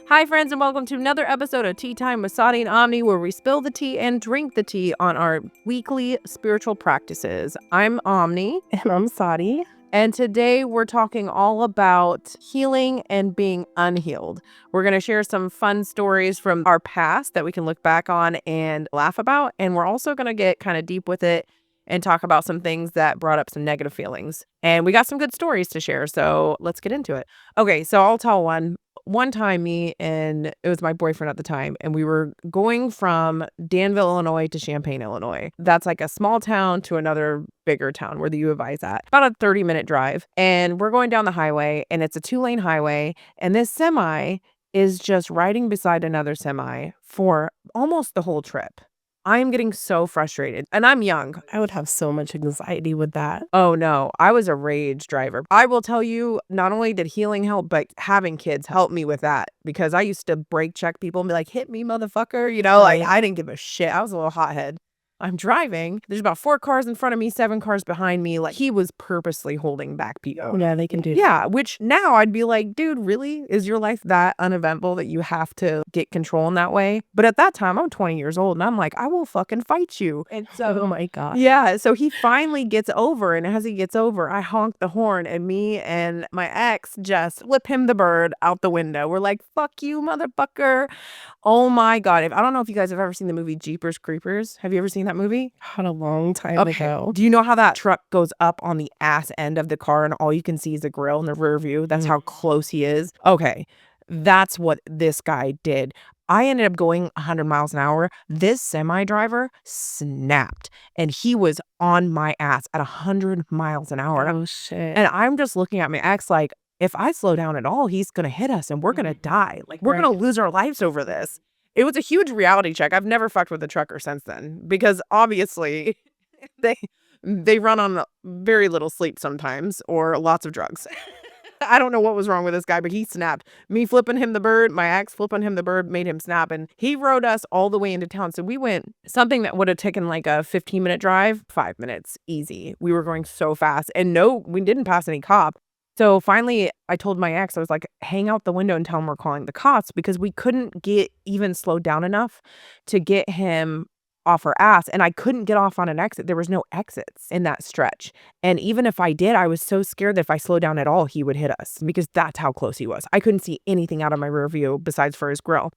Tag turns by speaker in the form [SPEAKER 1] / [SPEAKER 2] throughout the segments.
[SPEAKER 1] Hi, friends, and welcome to another episode of Tea Time with Sahdi and Omni, where we spill the tea and drink the tea on our weekly spiritual practices. I'm Omni.
[SPEAKER 2] And I'm Sahdi.
[SPEAKER 1] And today we're talking all about healing and being unhealed. We're going to share some fun stories from our past that we can look back on and laugh about. And we're also going to get kind of deep with it and talk about some things that brought up some negative feelings. And we got some good stories to share, so let's get into it. Okay, so I'll tell one. One time, me and it was my boyfriend at the time, and we were going from Danville, Illinois to Champaign, Illinois. That's like a small town to another bigger town where the U of I is at. About a 30-minute drive. And we're going down the highway, and it's a 2-lane highway. And this semi is just riding beside another semi for almost the whole trip. I'm getting so frustrated, and I'm young.
[SPEAKER 2] I would have so much anxiety with that.
[SPEAKER 1] Oh no, I was a rage driver. I will tell you, not only did healing help, but having kids helped me with that, because I used to brake check people and be like, hit me, motherfucker. Like I didn't give a shit. I was a little hothead. I'm driving. There's about 4 cars in front of me, 7 cars behind me. Like, he was purposely holding back people.
[SPEAKER 2] Yeah, they can do that.
[SPEAKER 1] Yeah, which now I'd be like, dude, really? Is your life that uneventful that you have to get control in that way? But at that time, I'm 20 years old, and I'm like, I will fucking fight you. And so,
[SPEAKER 2] oh my God.
[SPEAKER 1] Yeah, so he finally gets over, and as he gets over, I honk the horn, and me and my ex just flip him the bird out the window. We're like, fuck you, motherfucker. Oh my God. I don't know if you guys have ever seen the movie Jeepers Creepers. Have you ever seen that movie?
[SPEAKER 2] Had a long time ago.
[SPEAKER 1] Do you know how that truck goes up on the ass end of the car and all you can see is the grill in the rear view? That's how close he is. Okay, that's what this guy did. I ended up going 100 miles an hour. This semi driver snapped, and he was on my ass at 100 miles an hour.
[SPEAKER 2] Oh shit.
[SPEAKER 1] And I'm just looking at my ex like, if I slow down at all, he's going to hit us and we're going to die. Like, we're going to lose our lives over this. It was a huge reality check. I've never fucked with a trucker since then, because obviously they run on very little sleep sometimes, or lots of drugs. I don't know what was wrong with this guy, but he snapped. Me flipping him the bird, my ex flipping him the bird made him snap, and he rode us all the way into town. So we went something that would have taken like a 15-minute drive, 5 minutes, easy. We were going so fast, and no, we didn't pass any cop. So finally, I told my ex, I was like, hang out the window and tell him we're calling the cops, because we couldn't get even slowed down enough to get him off our ass. And I couldn't get off on an exit. There was no exits in that stretch. And even if I did, I was so scared that if I slowed down at all, he would hit us, because that's how close he was. I couldn't see anything out of my rear view besides for his grill.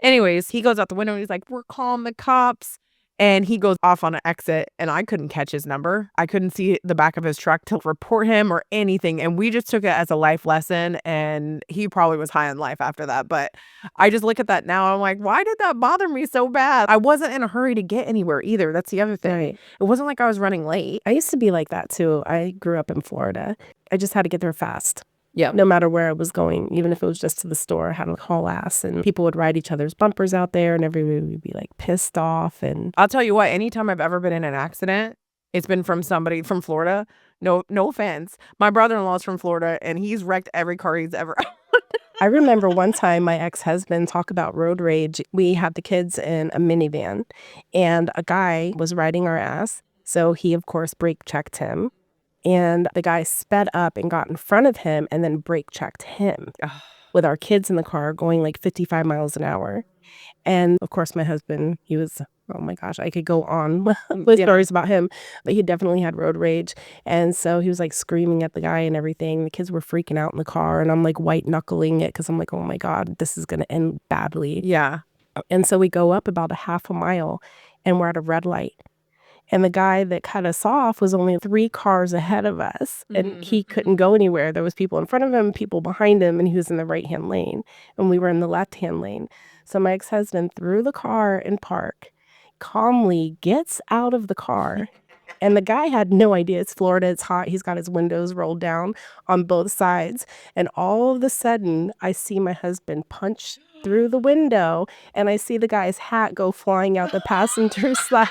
[SPEAKER 1] Anyways, he goes out the window and he's like, we're calling the cops. And he goes off on an exit, and I couldn't catch his number. I couldn't see the back of his truck to report him or anything. And we just took it as a life lesson, and he probably was high on life after that. But I just look at that now. I'm like, why did that bother me so bad? I wasn't in a hurry to get anywhere either. That's the other thing.
[SPEAKER 2] Right.
[SPEAKER 1] It wasn't like I was running late.
[SPEAKER 2] I used to be like that too. I grew up in Florida. I just had to get there fast.
[SPEAKER 1] Yeah.
[SPEAKER 2] No matter where I was going, even if it was just to the store, I had to haul ass, and people would ride each other's bumpers out there, and everybody would be like pissed off. And
[SPEAKER 1] I'll tell you what, anytime I've ever been in an accident, it's been from somebody from Florida. No offense. My brother-in-law's from Florida, and he's wrecked every car he's ever
[SPEAKER 2] I remember one time my ex-husband talked about road rage. We had the kids in a minivan, and a guy was riding our ass. So he, of course, brake checked him. And the guy sped up and got in front of him and then brake checked him with our kids in the car going like 55 miles an hour. And of course, my husband, he was, oh my gosh, I could go on with stories about him, but he definitely had road rage. And so he was like screaming at the guy and everything. The kids were freaking out in the car, and I'm like white knuckling it because I'm like, oh my God, this is going to end badly.
[SPEAKER 1] Yeah.
[SPEAKER 2] And so we go up about a half a mile, and we're at a red light. And the guy that cut us off was only 3 cars ahead of us, and he couldn't go anywhere. There was people in front of him, people behind him, and he was in the right-hand lane, and we were in the left-hand lane. So my ex-husband threw the car in park, calmly gets out of the car, and the guy had no idea. It's Florida, it's hot. He's got his windows rolled down on both sides, and all of a sudden, I see my husband punch through the window, and I see the guy's hat go flying out the passenger side.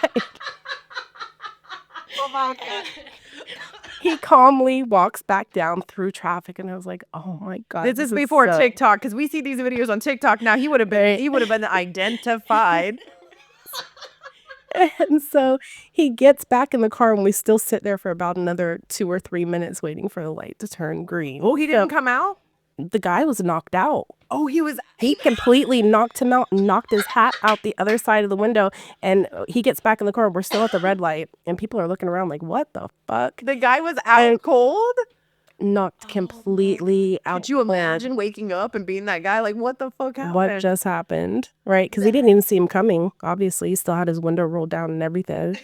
[SPEAKER 2] He calmly walks back down through traffic, and I was like, "Oh my God!"
[SPEAKER 1] This is before TikTok, because we see these videos on TikTok now. He would have been identified.
[SPEAKER 2] And so he gets back in the car, and we still sit there for about another 2 or 3 minutes waiting for the light to turn green.
[SPEAKER 1] Oh, he didn't come out?
[SPEAKER 2] The guy was knocked out.
[SPEAKER 1] Oh,
[SPEAKER 2] He completely knocked him out, knocked his hat out the other side of the window, and he gets back in the car. We're still at the red light, and people are looking around like, what the fuck?
[SPEAKER 1] the guy was out cold?
[SPEAKER 2] Knocked completely out.
[SPEAKER 1] Could you imagine waking up and being that guy? Like, what the fuck happened?
[SPEAKER 2] What just happened? Right? Because he didn't even see him coming. Obviously, he still had his window rolled down and everything.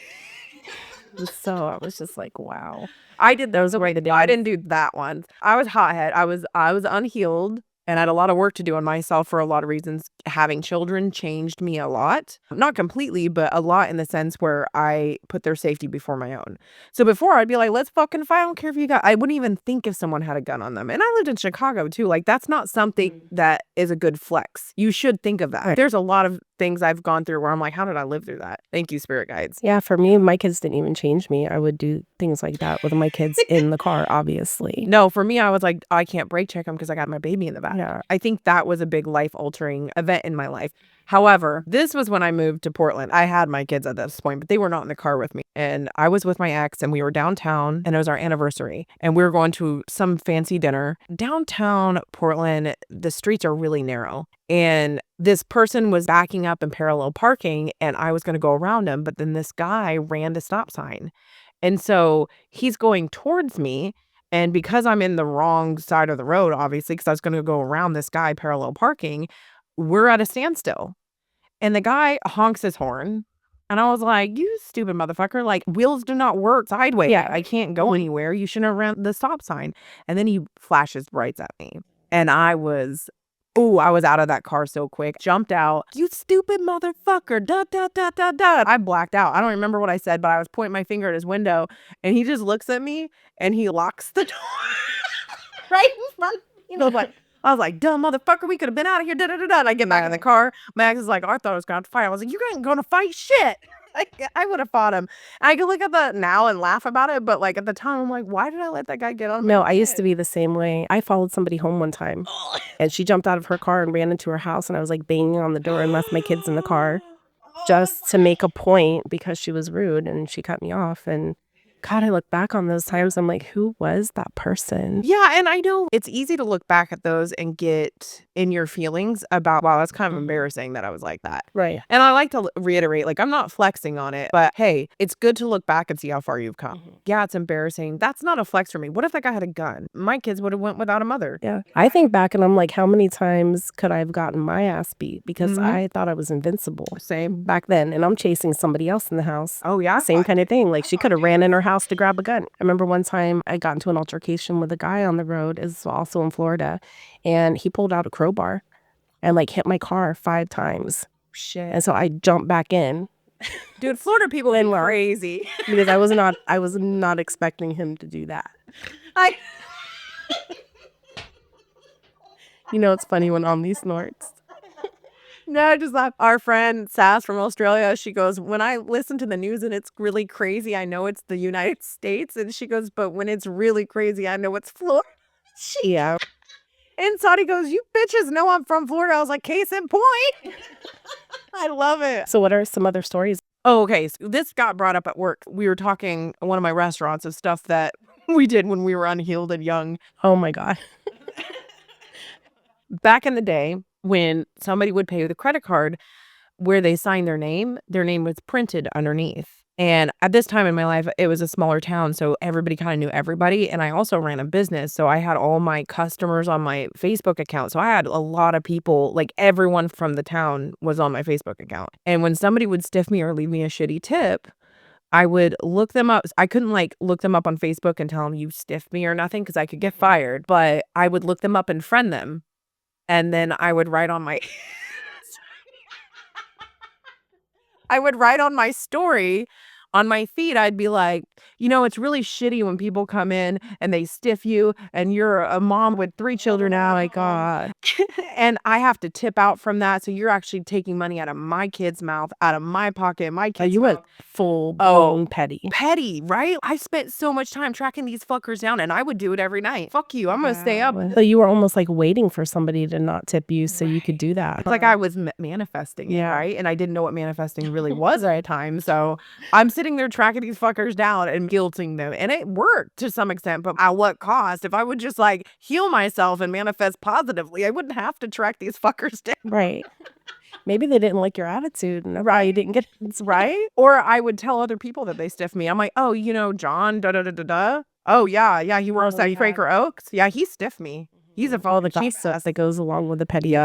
[SPEAKER 2] So I was just like, wow.
[SPEAKER 1] I did
[SPEAKER 2] That was the way to do it.
[SPEAKER 1] I didn't do that one. I was hothead. I was unhealed and I had a lot of work to do on myself for a lot of reasons. Having children changed me a lot. Not completely, but a lot in the sense where I put their safety before my own. So before I'd be like, let's fucking fight. I don't care if you got, I wouldn't even think if someone had a gun on them. And I lived in Chicago too. Like that's not something that is a good flex. You should think of that.
[SPEAKER 2] Right.
[SPEAKER 1] There's a lot of things I've gone through where I'm like, how did I live through that? Thank you, spirit guides.
[SPEAKER 2] Yeah, for me, my kids didn't even change me. I would do things like that with my kids in the car, obviously.
[SPEAKER 1] No, for me, I was like, I can't brake check them because I got my baby in the back.
[SPEAKER 2] Yeah.
[SPEAKER 1] I think that was a big life-altering event in my life. However, this was when I moved to Portland. I had my kids at this point, but they were not in the car with me. And I was with my ex and we were downtown and it was our anniversary. And we were going to some fancy dinner. Downtown Portland, the streets are really narrow. And this person was backing up in parallel parking and I was going to go around him. But then this guy ran the stop sign. And so he's going towards me. And because I'm in the wrong side of the road, obviously, because I was going to go around this guy parallel parking, we're at a standstill. And the guy honks his horn. And I was like, you stupid motherfucker. Like, wheels do not work sideways.
[SPEAKER 2] Yeah.
[SPEAKER 1] I can't go anywhere. You shouldn't have ran the stop sign. And then he flashes brights at me. And I was out of that car so quick. Jumped out. You stupid motherfucker. Da, da, da, da, da. I blacked out. I don't remember what I said, but I was pointing my finger at his window. And he just looks at me and he locks the door right in front. You know, like, I was like, dumb motherfucker, we could have been out of here. Da, da, da, da. And I get back in the car. Max is like, I thought I was going to fight. I was like, you ain't going to fight shit. Like, I would have fought him. And I can look at that now and laugh about it. But like at the time, I'm like, why did I let that guy get on?
[SPEAKER 2] No, I used to be the same way. I followed somebody home one time and she jumped out of her car and ran into her house. And I was like banging on the door and left my kids in the car just to make a point because she was rude and she cut me off. And God, I look back on those times. I'm like, who was that person?
[SPEAKER 1] Yeah, and I know it's easy to look back at those and get in your feelings about, wow, that's kind of embarrassing that I was like that.
[SPEAKER 2] Right.
[SPEAKER 1] And I like to reiterate, like, I'm not flexing on it, but hey, it's good to look back and see how far you've come. Yeah, it's embarrassing. That's not a flex for me. What if that guy had a gun? My kids would have went without a mother.
[SPEAKER 2] Yeah. I think back and I'm like, how many times could I have gotten my ass beat? Because I thought I was invincible.
[SPEAKER 1] Same.
[SPEAKER 2] Back then. And I'm chasing somebody else in the house.
[SPEAKER 1] Oh, yeah?
[SPEAKER 2] Same kind of thing. Like she could have ran in her house to grab a gun. I remember one time I got into an altercation with a guy on the road, is also in Florida, and he pulled out a crowbar and like hit my car 5 times.
[SPEAKER 1] Shit.
[SPEAKER 2] And so I jumped back in.
[SPEAKER 1] Dude, Florida people are crazy.
[SPEAKER 2] Because I was not expecting him to do that. You know, it's funny when Omni snorts.
[SPEAKER 1] No, I just laugh. Our friend Sass from Australia, she goes, when I listen to the news and it's really crazy, I know it's the United States. And she goes, but when it's really crazy, I know it's Florida.
[SPEAKER 2] Yeah.
[SPEAKER 1] And Sahdi goes, you bitches know I'm from Florida. I was like, case in point. I love it.
[SPEAKER 2] So what are some other stories?
[SPEAKER 1] Oh, okay. So this got brought up at work. We were talking at one of my restaurants of stuff that we did when we were unhealed and young.
[SPEAKER 2] Oh my God.
[SPEAKER 1] Back in the day, when somebody would pay with a credit card, where they signed their name was printed underneath. And at this time in my life, it was a smaller town, so everybody kind of knew everybody. And I also ran a business, so I had all my customers on my Facebook account. So I had a lot of people, like everyone from the town was on my Facebook account. And when somebody would stiff me or leave me a shitty tip, I would look them up. I couldn't like look them up on Facebook and tell them you stiffed me or nothing because I could get fired. But I would look them up and friend them. And then I would write on my story on my feed. I'd be like, you know, it's really shitty when people come in and they stiff you and you're a mom with 3 children now.
[SPEAKER 2] Oh my God.
[SPEAKER 1] And I have to tip out from that. So you're actually taking money out of my kid's mouth, out of my pocket, my kid's
[SPEAKER 2] You went
[SPEAKER 1] mouth.
[SPEAKER 2] full blown petty.
[SPEAKER 1] Petty, right? I spent so much time tracking these fuckers down and I would do it every night. Fuck you. I'm going to stay up.
[SPEAKER 2] So you were almost like waiting for somebody to not tip you so you could do that.
[SPEAKER 1] It's like I was manifesting,
[SPEAKER 2] Yeah.
[SPEAKER 1] right? And I didn't know what manifesting really was at a time. So I'm sitting sitting there tracking these fuckers down and guilting them. And it worked to some extent, but at what cost? If I would just like heal myself and manifest positively, I wouldn't have to track these fuckers down.
[SPEAKER 2] Right. Maybe they didn't like your attitude and that's why you didn't get it.
[SPEAKER 1] Right? Or I would tell other people that they stiffed me. I'm like, oh, you know, John, da da da da da. Oh, yeah, he works at Quaker Oaks. Yeah, he stiffed me. He's a
[SPEAKER 2] All the
[SPEAKER 1] fucking
[SPEAKER 2] gossip that goes along with the petty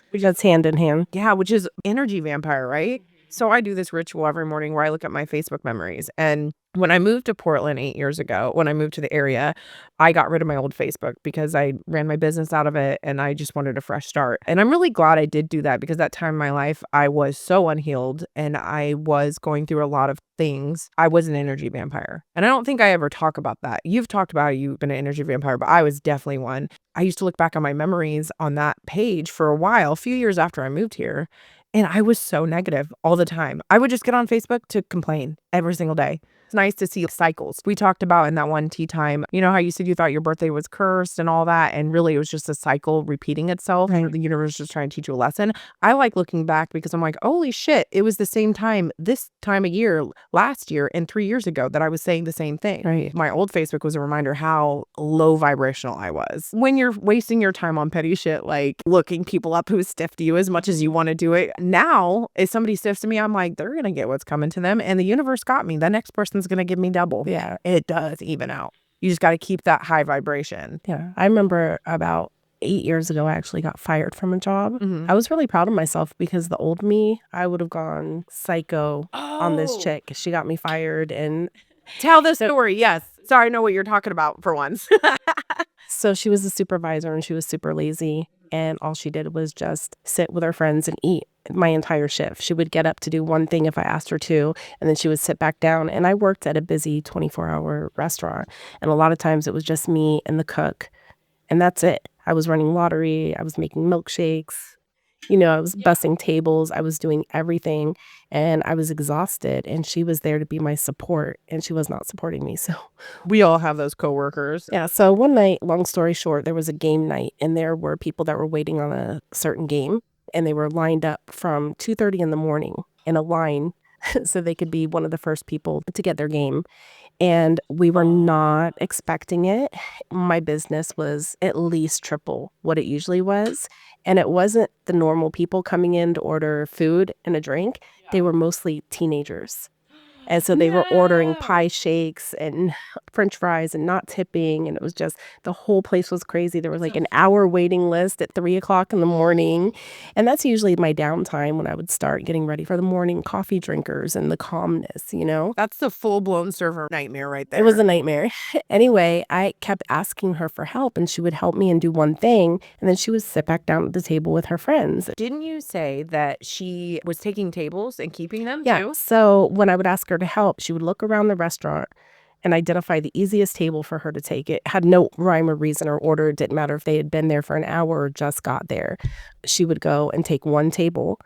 [SPEAKER 2] which goes hand in hand.
[SPEAKER 1] Yeah, which is energy vampire, right? So I do this ritual every morning where I look at my Facebook memories. And when I moved to Portland 8 years ago, when I moved to the area, I got rid of my old Facebook because I ran my business out of it and I just wanted a fresh start. And I'm really glad I did do that because that time in my life, I was so unhealed and I was going through a lot of things. I was an energy vampire. And I don't think I ever talk about that. You've talked about you've been an energy vampire, but I was definitely one. I used to look back on my memories on that page for a while, a few years after I moved here. And I was so negative all the time. I would just get on Facebook to complain every single day. It's nice to see cycles. We talked about in that one tea time, you know how you said you thought your birthday was cursed and all that, and really it was just a cycle repeating itself. Right. The universe was trying to teach you a lesson. I like looking back because I'm like, holy shit, it was the same time this time of year last year and 3 years ago that I was saying the same thing. Right. My old Facebook was a reminder how low vibrational I was. When you're wasting your time on petty shit, like looking people up who stiffed you as much as you want to do it. Now, if somebody stiffs me, I'm like, they're going to get what's coming to them. And the universe got me. The next person's going to give me double. Yeah, it does even out. You just got to keep that high vibration.
[SPEAKER 2] Yeah. I remember about 8 years ago, I actually got fired from a job.
[SPEAKER 1] Mm-hmm.
[SPEAKER 2] I was really proud of myself because the old me, I would have gone psycho on this chick. She got me fired and...
[SPEAKER 1] Tell the story, yes. Sorry, I know what you're talking about for once.
[SPEAKER 2] So she was a supervisor and she was super lazy. And all she did was just sit with her friends and eat my entire shift. She would get up to do one thing if I asked her to, and then she would sit back down. And I worked at a busy 24-hour restaurant. And a lot of times it was just me and the cook. And that's it. I was running lottery. I was making milkshakes. You know, I was bussing tables. I was doing everything. And I was exhausted. And she was there to be my support. And she was not supporting me. So
[SPEAKER 1] we all have those coworkers.
[SPEAKER 2] Yeah. So one night, long story short, there was a game night. And there were people that were waiting on a certain game. And they were lined up from 2:30 in the morning in a line so they could be one of the first people to get their game. And we were not expecting it. My business was at least triple what it usually was. And it wasn't the normal people coming in to order food and a drink. They were mostly teenagers. And so they were ordering pie shakes and French fries and not tipping. And it was just, the whole place was crazy. There was like an hour waiting list at 3 o'clock in the morning. And that's usually my downtime when I would start getting ready for the morning coffee drinkers and the calmness, you know?
[SPEAKER 1] That's the full-blown server nightmare right there.
[SPEAKER 2] It was a nightmare. Anyway, I kept asking her for help and she would help me and do one thing. And then she would sit back down at the table with her friends.
[SPEAKER 1] Didn't you say that she was taking tables and keeping them
[SPEAKER 2] too? So when I would ask her to help, she would look around the restaurant and identify the easiest table for her to take. It had no rhyme or reason or order. It didn't matter if they had been there for an hour or just got there. She would go and take one table,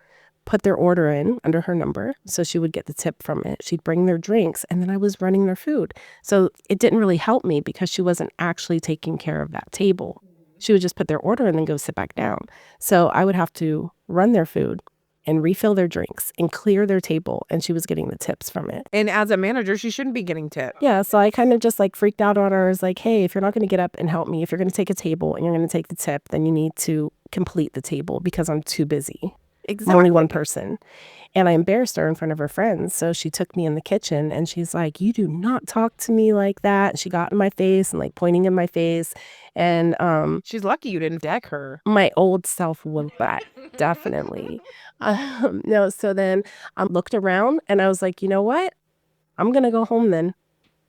[SPEAKER 2] put their order in under her number, so she would get the tip from it. She'd bring their drinks, and then I was running their food. So it didn't really help me because she wasn't actually taking care of that table. She would just put their order in and go sit back down. So I would have to run their food and refill their drinks and clear their table, and she was getting the tips from it.
[SPEAKER 1] And as a manager, she shouldn't be getting tips.
[SPEAKER 2] Yeah, so I kind of just like freaked out on her. I was like, hey, if you're not going to get up and help me, if you're going to take a table and you're going to take the tip, then you need to complete the table because I'm too busy.
[SPEAKER 1] Exactly.
[SPEAKER 2] I'm only one person. And I embarrassed her in front of her friends. So she took me in the kitchen and she's like, you do not talk to me like that. She got in my face and like pointing in my face. And
[SPEAKER 1] she's lucky you didn't deck her.
[SPEAKER 2] My old self would that, definitely. No, so then I looked around and I was like, you know what? I'm going to go home then.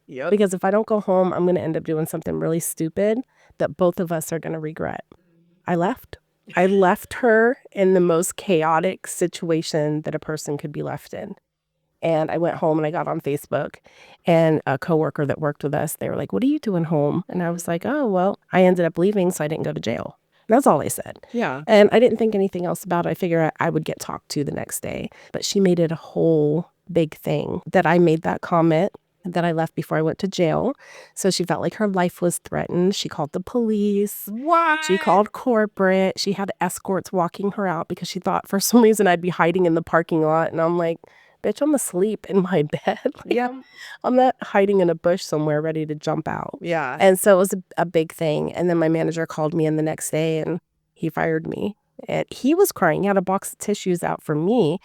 [SPEAKER 1] Yep.
[SPEAKER 2] Because if I don't go home, I'm going to end up doing something really stupid that both of us are going to regret. I left. I left her in the most chaotic situation that a person could be left in. And I went home and I got on Facebook, and a coworker that worked with us, they were like, what are you doing home? And I was like, oh, well, I ended up leaving, so I didn't go to jail. That's all I said.
[SPEAKER 1] Yeah.
[SPEAKER 2] And I didn't think anything else about it. I figured I would get talked to the next day. But she made it a whole big thing that I made that comment, that I left before I went to jail. So she felt like her life was threatened. She called the police.
[SPEAKER 1] What?
[SPEAKER 2] She called corporate. She had escorts walking her out because she thought for some reason I'd be hiding in the parking lot. And I'm like, bitch, I'm asleep in my bed.
[SPEAKER 1] Yeah.
[SPEAKER 2] I'm not hiding in a bush somewhere ready to jump out.
[SPEAKER 1] Yeah.
[SPEAKER 2] And so it was a big thing. And then my manager called me in the next day and he fired me. And he was crying. He had a box of tissues out for me.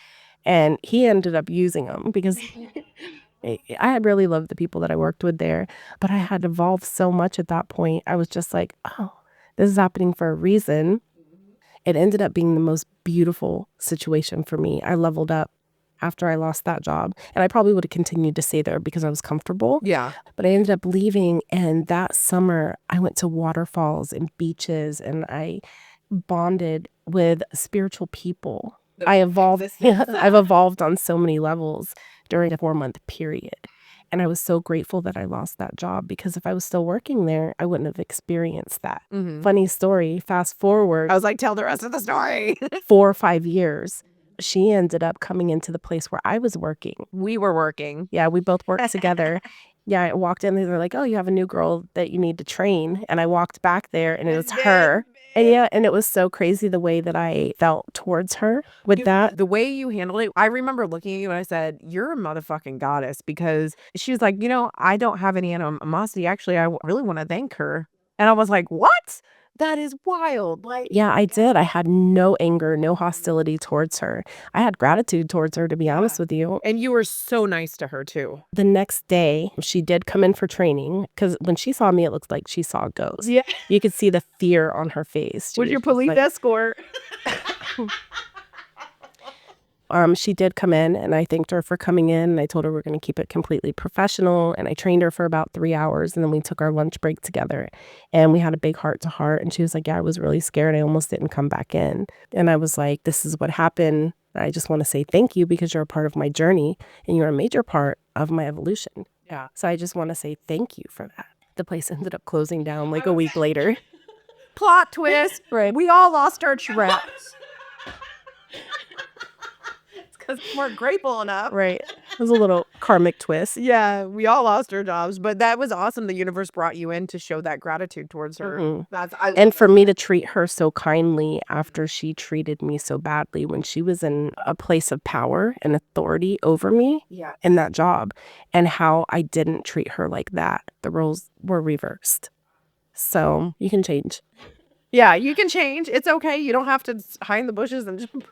[SPEAKER 2] And he ended up using them because I had really loved the people that I worked with there. But I had evolved so much at that point. I was just like, oh, this is happening for a reason. It ended up being the most beautiful situation for me. I leveled up after I lost that job. And I probably would have continued to stay there because I was comfortable.
[SPEAKER 1] Yeah.
[SPEAKER 2] But I ended up leaving. And that summer, I went to waterfalls and beaches and I bonded with spiritual people. I evolved. I've evolved on so many levels during a 4-month period. And I was so grateful that I lost that job because if I was still working there, I wouldn't have experienced that. Funny story, fast forward.
[SPEAKER 1] I was like, tell the rest of the story.
[SPEAKER 2] 4 or 5 years, she ended up coming into the place where I was working.
[SPEAKER 1] We were working.
[SPEAKER 2] Yeah, we both worked together. Yeah, I walked in, they were like, oh, you have a new girl that you need to train. And I walked back there and it was her. And yeah, and it was so crazy the way that I felt towards her with that.
[SPEAKER 1] The way you handled it, I remember looking at you and I said, you're a motherfucking goddess, because she was like, I don't have any animosity. Actually, I really want to thank her. And I was like, what? That is wild. Like,
[SPEAKER 2] yeah, I did. I had no anger, no hostility towards her. I had gratitude towards her, to be honest with you.
[SPEAKER 1] And you were so nice to her too.
[SPEAKER 2] The next day, she did come in for training because when she saw me, it looked like she saw a ghost.
[SPEAKER 1] Yeah.
[SPEAKER 2] You could see the fear on her face.
[SPEAKER 1] Was your police escort?
[SPEAKER 2] She did come in and I thanked her for coming in and I told her we're going to keep it completely professional and I trained her for about 3 hours and then we took our lunch break together and we had a big heart to heart and she was like, yeah, I was really scared. I almost didn't come back in. And I was like, this is what happened. I just want to say thank you because you're a part of my journey and you're a major part of my evolution.
[SPEAKER 1] Yeah.
[SPEAKER 2] So I just want to say thank you for that. The place ended up closing down like a week later.
[SPEAKER 1] Plot twist.
[SPEAKER 2] Right.
[SPEAKER 1] We all lost our jobs. Because we're grateful enough.
[SPEAKER 2] Right. It was a little karmic twist.
[SPEAKER 1] Yeah, we all lost our jobs, but that was awesome. The universe brought you in to show that gratitude towards her.
[SPEAKER 2] And for me to treat her so kindly after she treated me so badly when she was in a place of power and authority over me in that job, and how I didn't treat her like that. The roles were reversed. So you can change.
[SPEAKER 1] Yeah, you can change. It's okay. You don't have to hide in the bushes and jump.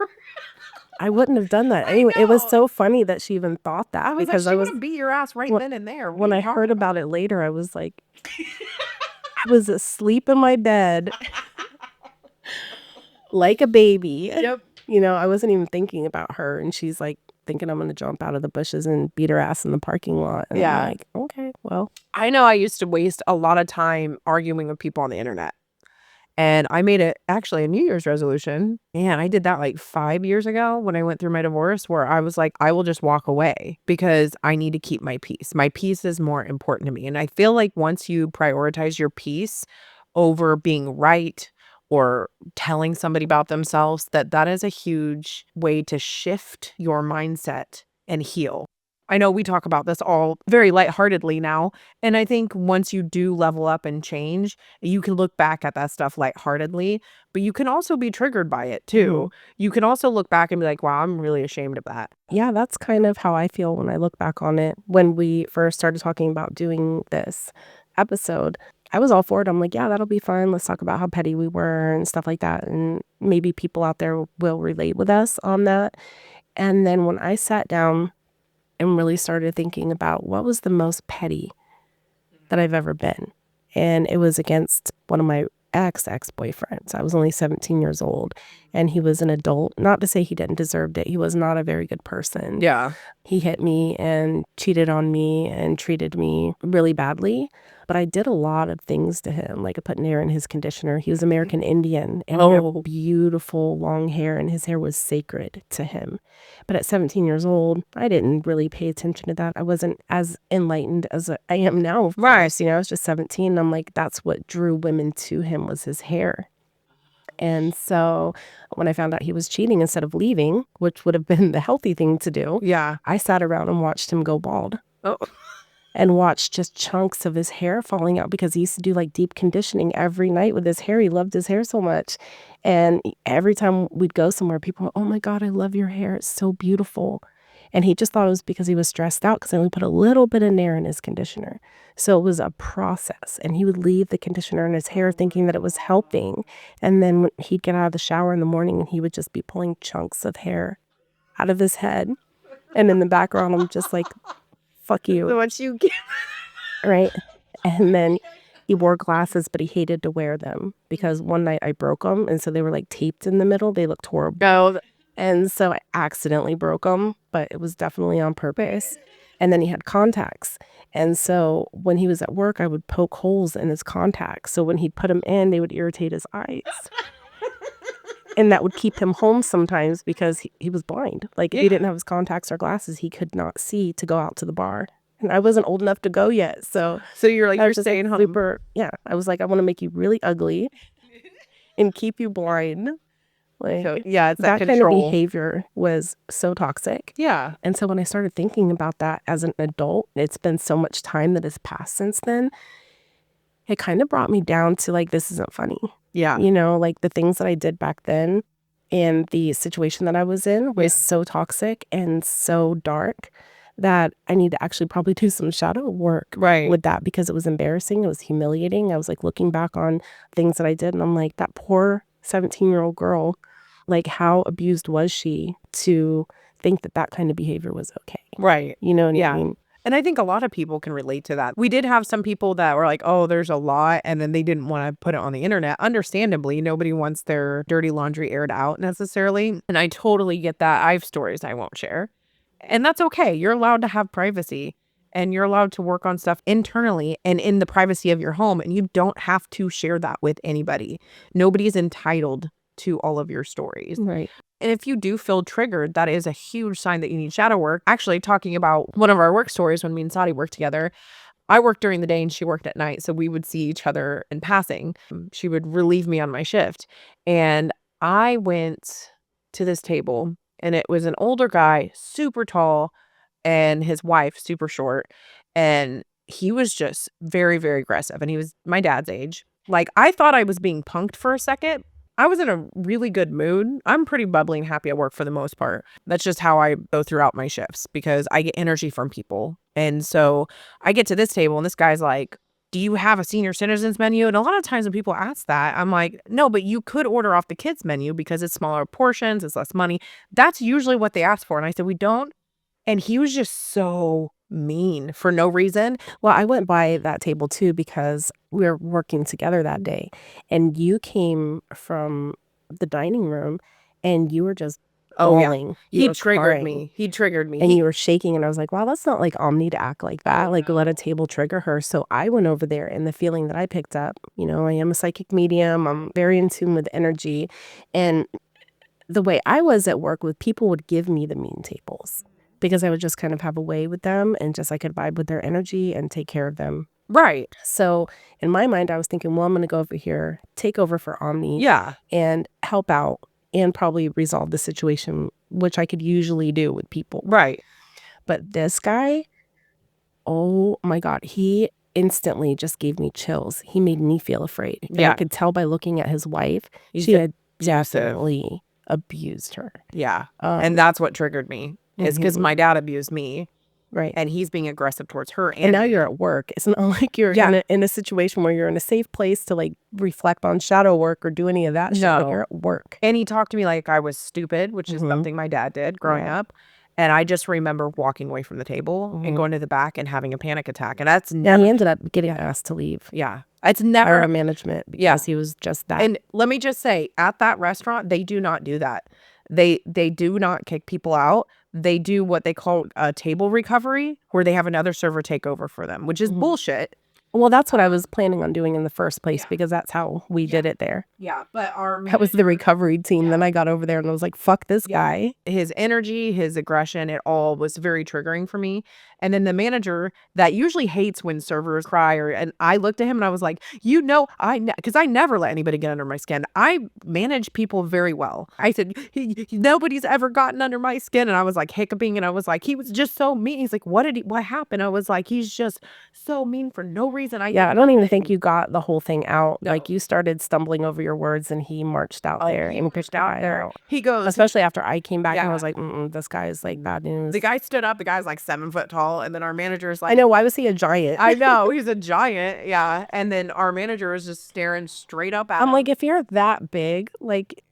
[SPEAKER 2] I wouldn't have done that. Anyway, it was so funny that she even thought that.
[SPEAKER 1] I was
[SPEAKER 2] because
[SPEAKER 1] like, she would have beat your ass right then and there.
[SPEAKER 2] When I heard about it later, I was like, I was asleep in my bed like a baby.
[SPEAKER 1] Yep.
[SPEAKER 2] I wasn't even thinking about her. And she's like thinking I'm going to jump out of the bushes and beat her ass in the parking lot. And I'm like, okay, well.
[SPEAKER 1] I know I used to waste a lot of time arguing with people on the internet. And I made it actually a New Year's resolution. And I did that like 5 years ago when I went through my divorce, where I was like, I will just walk away because I need to keep my peace. My peace is more important to me. And I feel like once you prioritize your peace over being right or telling somebody about themselves, that is a huge way to shift your mindset and heal. I know we talk about this all very lightheartedly now. And I think once you do level up and change, you can look back at that stuff lightheartedly, but you can also be triggered by it too. You can also look back and be like, wow, I'm really ashamed of that.
[SPEAKER 2] Yeah, that's kind of how I feel when I look back on it. When we first started talking about doing this episode, I was all for it. I'm like, yeah, that'll be fun. Let's talk about how petty we were and stuff like that. And maybe people out there will relate with us on that. And then when I sat down and really started thinking about what was the most petty that I've ever been. And it was against one of my ex-boyfriends. I was only 17 years old and he was an adult. Not to say he didn't deserve it. He was not a very good person.
[SPEAKER 1] Yeah.
[SPEAKER 2] He hit me and cheated on me and treated me really badly. But I did a lot of things to him. Like I put Nair in his conditioner. He was American Indian and he had beautiful long hair and his hair was sacred to him. But at 17 years old, I didn't really pay attention to that. I wasn't as enlightened as I am now. Of course. I was just 17. I'm like, that's what drew women to him was his hair. And so when I found out he was cheating instead of leaving, which would have been the healthy thing to do, I sat around and watched him go bald. And watched just chunks of his hair falling out because he used to do like deep conditioning every night with his hair. He loved his hair so much. And every time we'd go somewhere, people were, oh my God, I love your hair. It's so beautiful. And he just thought it was because he was stressed out because I only put a little bit of Nair in his conditioner. So it was a process. And he would leave the conditioner in his hair thinking that it was helping. And then when he'd get out of the shower in the morning and he would just be pulling chunks of hair out of his head. And in the background, I'm just like, fuck you.
[SPEAKER 1] Once you get
[SPEAKER 2] Right. And then he wore glasses, but he hated to wear them because one night I broke them. And so they were like taped in the middle. They looked horrible.
[SPEAKER 1] go,
[SPEAKER 2] And so I accidentally broke them, but it was definitely on purpose. And then he had contacts. And so when he was at work, I would poke holes in his contacts. So when he'd put them in, they would irritate his eyes. And that would keep him home sometimes because he was blind. Like if he didn't have his contacts or glasses, he could not see to go out to the bar. And I wasn't old enough to go yet. So
[SPEAKER 1] you're like,
[SPEAKER 2] I
[SPEAKER 1] you're
[SPEAKER 2] was just
[SPEAKER 1] staying home.
[SPEAKER 2] super, yeah. I was like, I want to make you really ugly and keep you blind. Like,
[SPEAKER 1] So, yeah, it's that
[SPEAKER 2] that kind of
[SPEAKER 1] control.
[SPEAKER 2] behavior was so toxic.
[SPEAKER 1] Yeah.
[SPEAKER 2] And so when I started thinking about that as an adult, it's been so much time that has passed since then. It kind of brought me down to like, this isn't funny.
[SPEAKER 1] Yeah.
[SPEAKER 2] You know, like the things that I did back then and the situation that I was in was so toxic and so dark that I need to actually probably do some shadow work with that because it was embarrassing. It was humiliating. I was like looking back on things that I did and I'm like, that poor 17-year-old girl, like how abused was she to think that that kind of behavior was okay?
[SPEAKER 1] Right.
[SPEAKER 2] You know what I mean?
[SPEAKER 1] And I think a lot of people can relate to that. We did have some people that were like, oh, there's a lot. And then they didn't want to put it on the internet. Understandably, nobody wants their dirty laundry aired out necessarily. And I totally get that. I have stories I won't share. And that's okay. You're allowed to have privacy and you're allowed to work on stuff internally and in the privacy of your home. And you don't have to share that with anybody. Nobody's entitled to all of your stories.
[SPEAKER 2] Right.
[SPEAKER 1] And if you do feel triggered, that is a huge sign that you need shadow work. Actually, talking about one of our work stories when me and Sahdi worked together, I worked during the day and she worked at night. So we would see each other in passing. She would relieve me on my shift. And I went to this table and it was an older guy, super tall, and his wife, super short. And he was just very, very aggressive. And he was my dad's age. Like, I thought I was being punked for a second. I was in a really good mood. I'm pretty bubbly and happy at work for the most part. That's just how I go throughout my shifts because I get energy from people. And so I get to this table and this guy's like, do you have a senior citizens menu? And a lot of times when people ask that, I'm like, no, but you could order off the kids menu because it's smaller portions, it's less money. That's usually what they ask for. And I said, we don't. And he was just so mean for no reason.
[SPEAKER 2] Well, I went by that table too because we were working together that day. And you came from the dining room and you were just bawling.
[SPEAKER 1] He triggered me. He triggered me.
[SPEAKER 2] And you were shaking. And I was like, wow, that's not like Omni to act like that. Like, let a table trigger her. So I went over there and the feeling that I picked up, you know, I am a psychic medium. I'm very in tune with energy. And the way I was at work with people would give me the mean tables because I would just kind of have a way with them and just I could vibe with their energy and take care of them.
[SPEAKER 1] Right.
[SPEAKER 2] So in my mind, I was thinking, well, I'm going to go over here, take over for Omni and help out and probably resolve the situation, which I could usually do with people.
[SPEAKER 1] Right.
[SPEAKER 2] But this guy, oh my God, he instantly just gave me chills. He made me feel afraid. And I could tell by looking at his wife, she had definitely abused her.
[SPEAKER 1] Yeah. And that's what triggered me. Is because my dad abused me.
[SPEAKER 2] Right.
[SPEAKER 1] And he's being aggressive towards her.
[SPEAKER 2] And now you're at work. It's not like you're in a situation where you're in a safe place to like reflect on shadow work or do any of that shit. But you're at work.
[SPEAKER 1] And he talked to me like I was stupid, which is something my dad did growing up. And I just remember walking away from the table and going to the back and having a panic attack. And that's never.
[SPEAKER 2] He ended up getting asked to leave.
[SPEAKER 1] Yeah. It's never.
[SPEAKER 2] Our management. Because he was just that.
[SPEAKER 1] And let me just say, at that restaurant, they do not do that. They do not kick people out. They do what they call a table recovery, where they have another server take over for them, which is bullshit.
[SPEAKER 2] Well, that's what I was planning on doing in the first place because that's how we did it there.
[SPEAKER 1] Yeah, but that
[SPEAKER 2] was the recovery team. Then I got over there and I was like, fuck this guy.
[SPEAKER 1] His energy, his aggression, it all was very triggering for me. And then the manager that usually hates when servers cry and I looked at him and I was like, you know, because I never let anybody get under my skin. I manage people very well. I said, nobody's ever gotten under my skin. And I was like hiccuping and I was like, he was just so mean. He's like, what happened? I was like, he's just so mean for no reason. reason.
[SPEAKER 2] I don't even think you got the whole thing out. No. Like, you started stumbling over your words and he marched out there and pushed out there.
[SPEAKER 1] He goes,
[SPEAKER 2] especially after I came back, and I was like, this guy is like bad news.
[SPEAKER 1] The guy stood up. The guy's like 7 foot tall. And then our manager's like,
[SPEAKER 2] I know. Why was he a giant?
[SPEAKER 1] I know. He's a giant. Yeah. And then our manager was just staring straight up at him.
[SPEAKER 2] I'm like, if you're that big, like,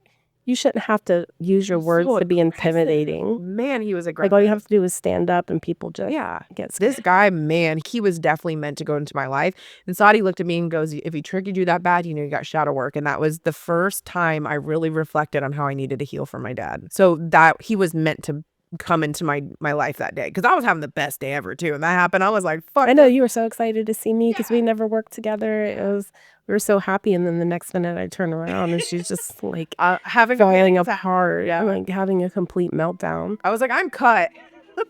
[SPEAKER 2] you shouldn't have to use your words to be intimidating.
[SPEAKER 1] Man, he was aggressive.
[SPEAKER 2] Like, all you have to do is stand up and people just get scared.
[SPEAKER 1] This guy, man, he was definitely meant to go into my life. And Sahdi looked at me and goes, if he triggered you that bad, you got shadow work. And that was the first time I really reflected on how I needed to heal from my dad. So that he was meant to come into my life that day, because I was having the best day ever too. And that happened. I was like, fuck.
[SPEAKER 2] I know you were so excited to see me because we never worked together. We were so happy, and then the next minute I turn around and she's just like falling apart, like having a complete meltdown.
[SPEAKER 1] I was like, I'm cut.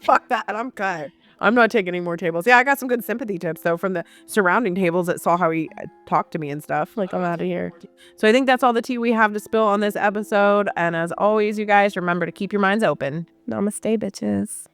[SPEAKER 1] Fuck that, I'm cut. I'm not taking any more tables. Yeah, I got some good sympathy tips though from the surrounding tables that saw how he talked to me and stuff.
[SPEAKER 2] Like, I'm out of here.
[SPEAKER 1] So I think that's all the tea we have to spill on this episode. And as always, you guys, remember to keep your minds open.
[SPEAKER 2] Namaste, bitches.